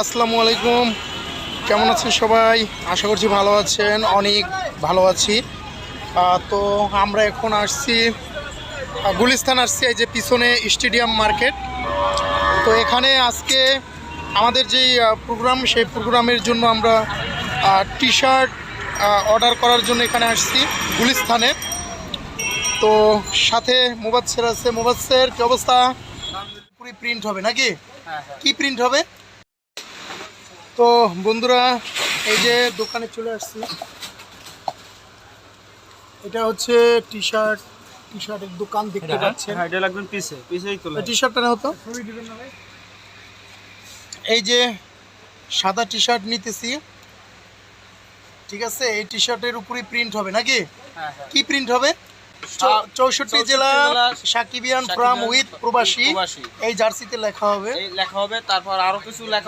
আসসালামু আলাইকুম। কেমন আছেন সবাই? আশা করছি ভালো আছেন। অনেক ভালো আছি। তো আমরা এখন আসছি গুলিস্তান আসছি, এই যে পিছনে স্টেডিয়াম মার্কেট। তো এখানে আজকে আমাদের যেই প্রোগ্রাম, সেই প্রোগ্রামের জন্য আমরা টি শার্ট অর্ডার করার জন্য এখানে আসছি গুলিস্তানে। তো সাথে মোবাচ্ছের আছে। মোবাচ্ছের কি অবস্থা? পুরি প্রিন্ট হবে নাকি? কি প্রিন্ট হবে? তো বন্ধুরা, এই যে দোকানে চলে আসছি। এটা হচ্ছে টি শার্টের দোকান দেখতে পাচ্ছেন। টি শার্টটা না হতো, এই যে সাদা টি শার্ট নিতেছি, ঠিক আছে। এই টি শার্টের উপরই প্রিন্ট হবে নাকি? কি প্রিন্ট হবে? 64 জেলা সাকিবিয়ান ফ্রম উইথ প্রবাসী, এই জার্সিতে লেখা হবে। তারপর আরো কিছু লেখা